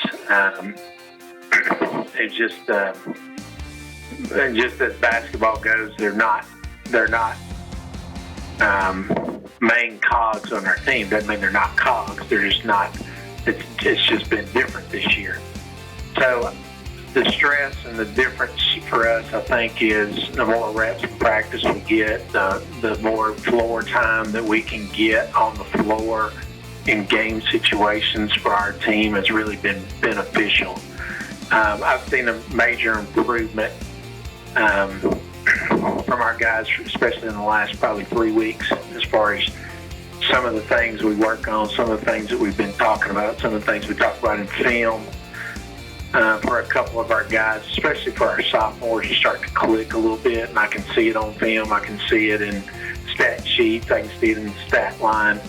It's just as basketball goes, they're not main cogs on our team. Doesn't mean they're not cogs. They're just not. It's just been different this year. So the stress and the difference for us, I think, is the more reps and practice we get, the more floor time that we can get on the floor in game situations for our team has really been beneficial. I've seen a major improvement from our guys, especially in the last probably 3 weeks, as far as some of the things we work on, some of the things that we've been talking about, some of the things we talked about in film. For a couple of our guys, especially for our sophomores, you start to click a little bit, and I can see it on film. I can see it in stat sheets. I can see it in the stat line.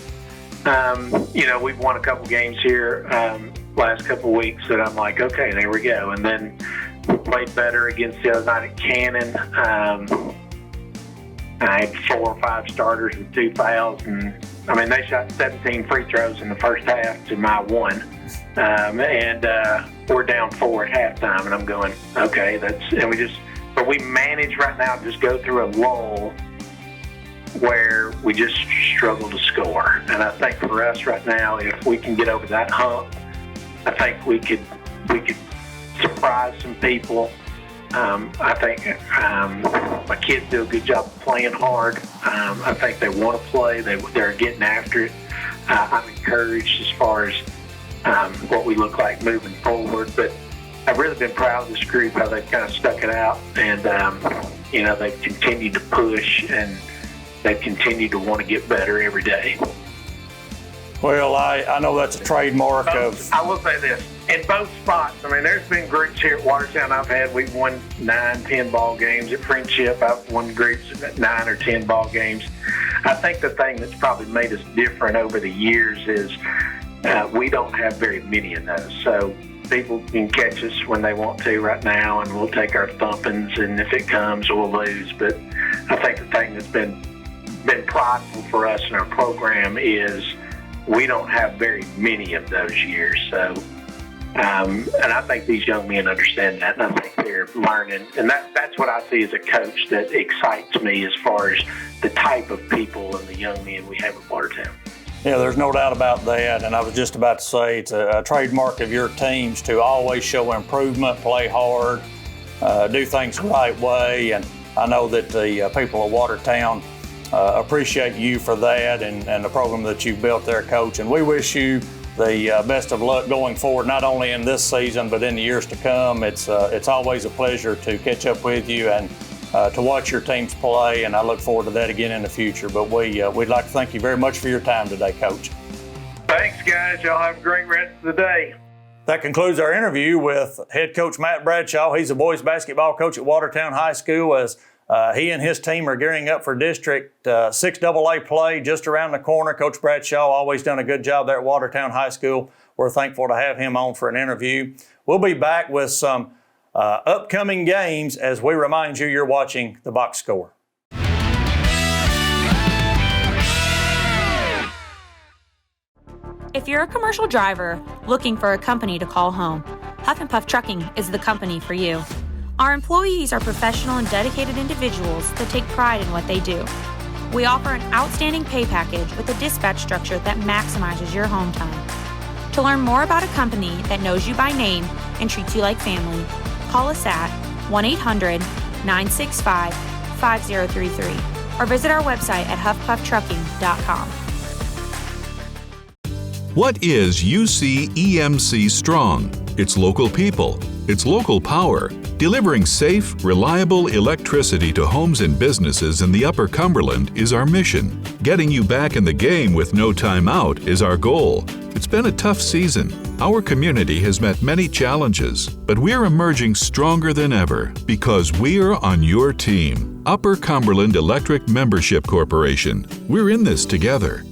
We've won a couple games here last couple of weeks that I'm like, okay, there we go. And then we played better against the other night at Cannon. I had 4 or 5 starters with 2 fouls, and they shot 17 free throws in the first half to my 1. We're down 4 at halftime, and I'm going, okay, but we manage right now to just go through a lull where we just struggle to score. And I think for us right now, if we can get over that hump, I think we could surprise some people. I think my kids do a good job of playing hard. I think they want to play. They're getting after it. I'm encouraged as far as what we look like moving forward. But I've really been proud of this group, how they've kind of stuck it out. And, they've continued to push, and they've continued to want to get better every day.
Well, I know that's a trademark of...
I will say this. In both spots, there's been groups here at Watertown we've won 9, 10 ball games. At Friendship, I've won groups at 9 or 10 ball games. I think the thing that's probably made us different over the years is we don't have very many of those. So people can catch us when they want to right now, and we'll take our thumpings, and if it comes, we'll lose. But I think the thing that's been prideful for us in our program is we don't have very many of those years. So, and I think these young men understand that, and I think they're learning. And that's what I see as a coach that excites me as far as the type of people and the young men we have at Watertown.
Yeah, there's no doubt about that. And I was just about to say it's a trademark of your teams to always show improvement, play hard, do things the right way. And I know that the people of Watertown appreciate you for that and the program that you've built there, Coach. And we wish you the best of luck going forward, not only in this season, but in the years to come. It's always a pleasure to catch up with you and to watch your teams play, and I look forward to that again in the future. But we'd like to thank you very much for your time today, Coach.
Thanks, guys. Y'all have a great rest of the day.
That concludes our interview with head coach Matt Bradshaw. He's a boys basketball coach at Watertown High School as he and his team are gearing up for District 6 AA play just around the corner. Coach Bradshaw always done a good job there at Watertown High School. We're thankful to have him on for an interview. We'll be back with some upcoming games as we remind you you're watching The Box Score.
If you're a commercial driver looking for a company to call home, Huff and Puff Trucking is the company for you. Our employees are professional and dedicated individuals that take pride in what they do. We offer an outstanding pay package with a dispatch structure that maximizes your home time. To learn more about a company that knows you by name and treats you like family, call us at 1-800-965-5033 or visit our website at huffpufftrucking.com.
What is UC EMC Strong? It's local people. It's local power. Delivering safe, reliable electricity to homes and businesses in the Upper Cumberland is our mission. Getting you back in the game with no time out is our goal. It's been a tough season. Our community has met many challenges, but we're emerging stronger than ever because we're on your team. Upper Cumberland Electric Membership Corporation. We're in this together.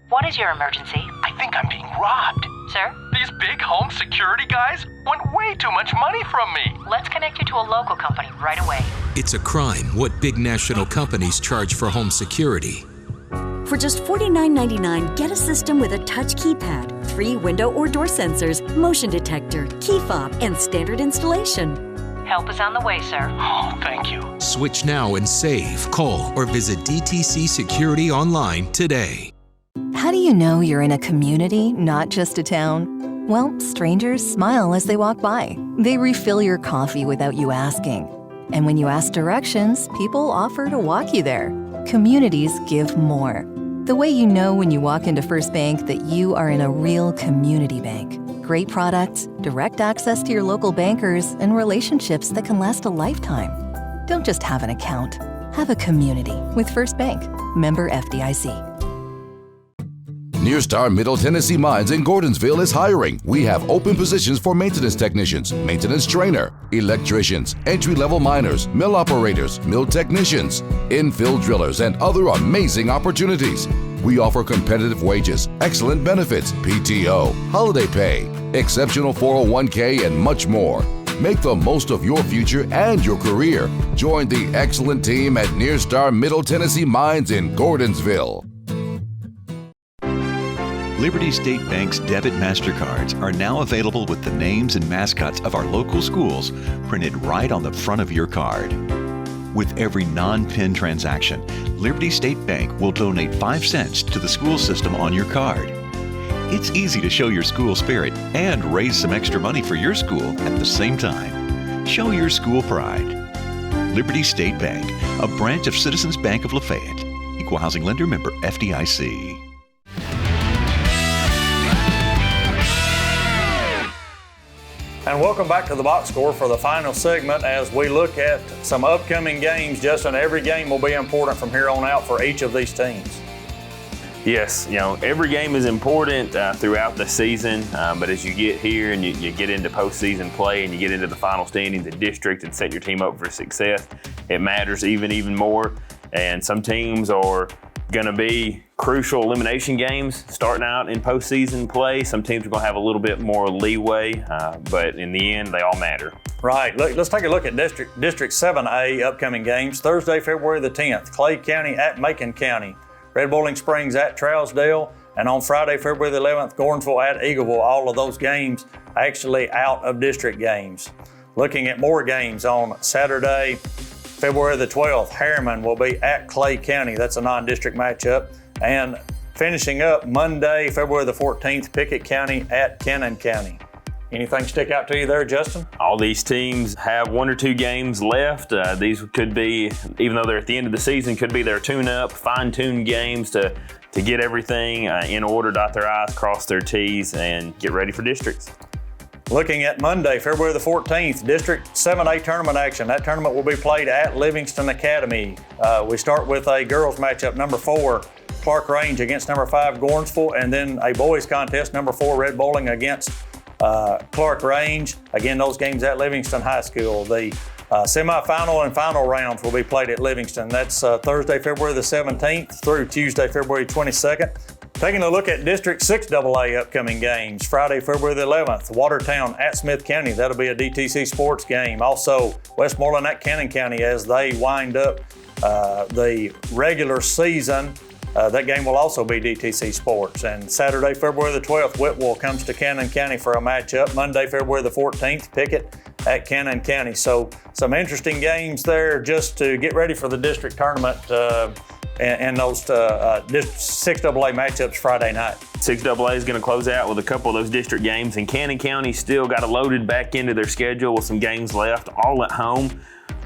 What is your emergency?
I think I'm being robbed.
Sir?
These big home security guys want way too much money from me.
Let's connect you to a local company right away.
It's a crime what big national companies charge for home security.
For just $49.99, get a system with a touch keypad, 3 window or door sensors, motion detector, key fob, and standard installation.
Help is on the way, sir.
Oh, thank you.
Switch now and save. Call or visit DTC Security online today.
How do you know you're in a community, not just a town? Well, strangers smile as they walk by. They refill your coffee without you asking. And when you ask directions, people offer to walk you there. Communities give more. The way you know when you walk into First Bank that you are in a real community bank. great products, direct access to your local bankers, and relationships that can last a lifetime. Don't just have an account. Have a community with First Bank. Member FDIC.
Nearstar Middle Tennessee Mines in Gordonsville is hiring. We have open positions for maintenance technicians, maintenance trainer, electricians, entry-level miners, mill operators, mill technicians, infill drillers, and other amazing opportunities. We offer competitive wages, excellent benefits, PTO, holiday pay, exceptional 401k, and much more. Make the most of your future and your career. Join the excellent team at Nearstar Middle Tennessee Mines in Gordonsville.
Liberty State Bank's debit MasterCards are now available with the names and mascots of our local schools printed right on the front of your card. With every non-PIN transaction, Liberty State Bank will donate 5 cents to the school system on your card. It's easy to show your school spirit and raise some extra money for your school at the same time. Show your school pride. Liberty State Bank, a branch of Citizens Bank of Lafayette. Equal housing lender, member FDIC.
And welcome back to the Box Score for the final segment as we look at some upcoming games. Justin, every game will be important from here on out for each of these teams.
Yes, every game is important throughout the season, but as you get here and you get into postseason play and you get into the final standings of district and set your team up for success, it matters even more. And some teams are going to be crucial elimination games starting out in postseason play. Some teams are going to have a little bit more leeway, but in the end, they all matter.
Right. Let's take a look at District 7A upcoming games. Thursday, February the 10th, Clay County at Macon County, Red Bowling Springs at Trousdale, and on Friday, February the 11th, Gornsville at Eagleville. All of those games actually out of district games. Looking at more games on Saturday, February the 12th, Harriman will be at Clay County. That's a non-district matchup. And finishing up Monday, February the 14th, Pickett County at Cannon County. Anything stick out to you there, Justin?
All these teams have 1 or 2 games left. These could be, even though they're at the end of the season, could be their tune-up, fine-tune games to get everything in order, dot their I's, cross their T's, and get ready for districts.
Looking at Monday, February the 14th, District 7A tournament action. That tournament will be played at Livingston Academy. We start with a girls matchup, number 4, Clark Range against number 5, Gornsville, and then a boys contest, number 4, Red Bowling against Clark Range. Again, those games at Livingston High School. The semifinal and final rounds will be played at Livingston. That's Thursday, February the 17th through Tuesday, February 22nd. Taking a look at District 6AA upcoming games. Friday, February the 11th, Watertown at Smith County. That'll be a DTC Sports game. Also, Westmoreland at Cannon County as they wind up the regular season. That game will also be DTC Sports. And Saturday, February the 12th, Whitwell comes to Cannon County for a matchup. Monday, February the 14th, Pickett at Cannon County. So some interesting games there just to get ready for the district tournament and those 6AA matchups Friday night.
6AA is going to close out with a couple of those district games, and Cannon County still got it loaded back into their schedule with some games left, all at home.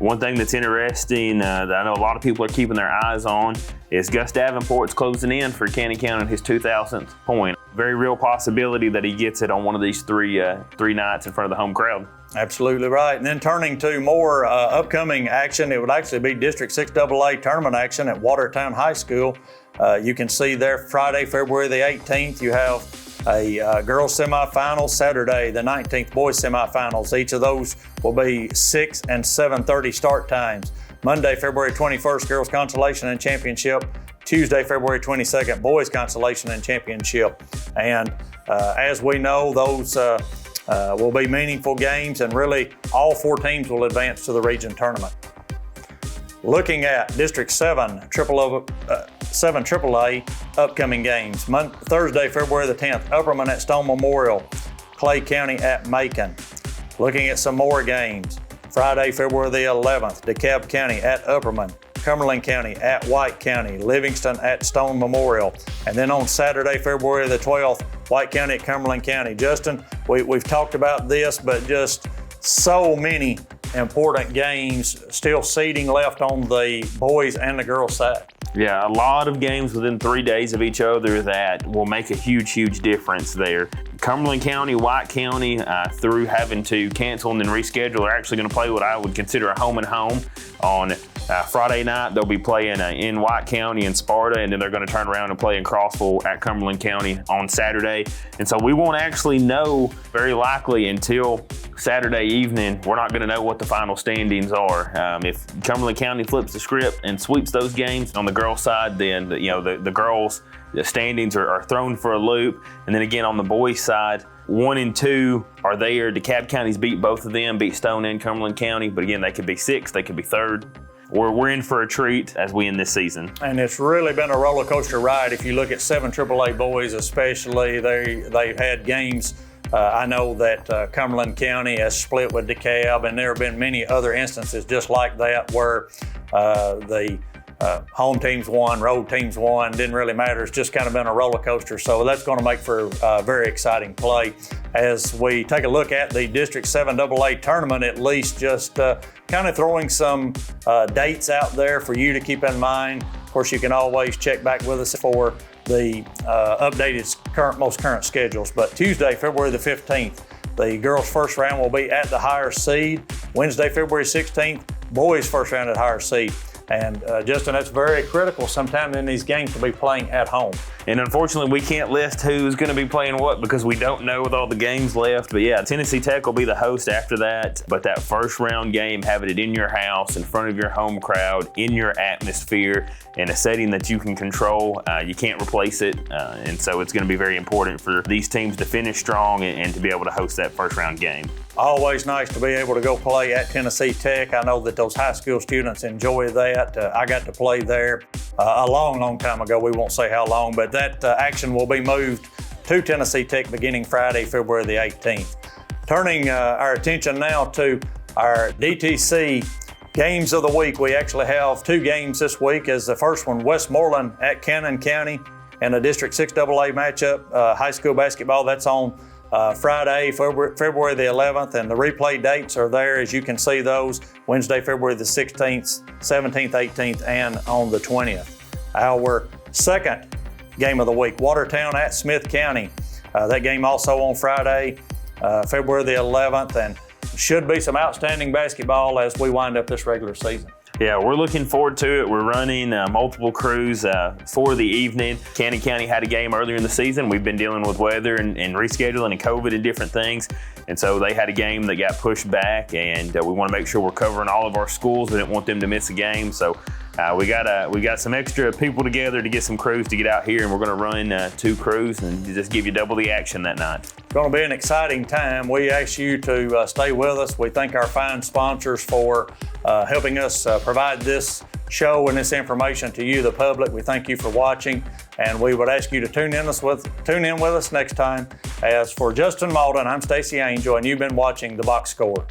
One thing that's interesting that I know a lot of people are keeping their eyes on is Gus Davenport's closing in for Cannon County, his 2000th point. Very real possibility that he gets it on one of these three nights in front of the home crowd.
Absolutely right. And then turning to more upcoming action, it would actually be District 6AA tournament action at Watertown High School. You can see there Friday, February the 18th, you have a girls semifinal. Saturday, the 19th, boys semifinals. Each of those will be 6 and 7:30 start times. Monday, February 21st, girls consolation and championship. Tuesday, February 22nd, boys consolation and championship. And as we know, those will be meaningful games, and really all 4 teams will advance to the region tournament. Looking at District 7 AAA upcoming games. Thursday, February the 10th, Upperman at Stone Memorial, Clay County at Macon. Looking at some more games. Friday, February the 11th, DeKalb County at Upperman, Cumberland County at White County, Livingston at Stone Memorial. And then on Saturday, February the 12th, White County at Cumberland County. Justin, we've talked about this, but just so many important games, still seeding left on the boys and the girls side.
Yeah, a lot of games within 3 days of each other that will make a huge difference there. Cumberland County, White County, through having to cancel and then reschedule, are actually going to play what I would consider a home and home on Friday night. They'll be playing in White County and Sparta, and then they're going to turn around and play in Crossville at Cumberland County on Saturday. And so we won't actually know very likely until Saturday evening. We're not going to know what the final standings are. If Cumberland County flips the script and sweeps those games on the girls' side, then the girls' standings are thrown for a loop. And then again on the boys' side, 1 and 2 are there. DeKalb County's beat both of them, beat Stone and Cumberland County. But again, they could be 6th, they could be 3rd. We're in for a treat as we end this season. And
it's really been a roller coaster ride. If you look at 7 AAA boys especially, they've had games. I know that Cumberland County has split with DeKalb, and there have been many other instances just like that where the home teams won, road teams won, didn't really matter. It's just kind of been a roller coaster. So that's going to make for very exciting play as we take a look at the District 7 AA tournament, at least just kind of throwing some dates out there for you to keep in mind. Of course, you can always check back with us for the updated most current schedules. But Tuesday, February the 15th, the girls' first round will be at the higher seed. Wednesday, February 16th, boys' first round at higher seed. And Justin, that's very critical sometime in these games to be playing at home.
And unfortunately, we can't list who's going to be playing what because we don't know with all the games left. But yeah, Tennessee Tech will be the host after that. But that first round game, having it in your house, in front of your home crowd, in your atmosphere, in a setting that you can control, you can't replace it. And so it's going to be very important for these teams to finish strong and to be able to host that first round game.
Always nice to be able to go play at Tennessee Tech. I know that those high school students enjoy that. I got to play there a long time ago. We won't say how long, but that action will be moved to Tennessee Tech beginning Friday, February the 18th. Turning our attention now to our DTC Games of the Week. We actually have 2 games this week. As the first one, Westmoreland at Cannon County in a District 6 AA matchup, high school basketball. That's on Friday, February the 11th, and the replay dates are there as you can see those, Wednesday, February the 16th, 17th, 18th, and on the 20th. Our second game of the week, Watertown at Smith County. That game also on Friday, February the 11th, and should be some outstanding basketball as we wind up this regular season.
Yeah, we're looking forward to it. We're running multiple crews for the evening. Cannon County had a game earlier in the season. We've been dealing with weather and rescheduling and COVID and different things. And so they had a game that got pushed back, and we want to make sure we're covering all of our schools. We didn't want them to miss a game. So we got some extra people together to get some crews to get out here, and we're going to run 2 crews and just give you double the action that night.
It's going to be an exciting time. We ask you to stay with us. We thank our fine sponsors for helping us provide this show and this information to you, the public. We thank you for watching, and we would ask you to tune in with us next time. As for Justin Mauldin, I'm Stacy Angel, and you've been watching The Box Score.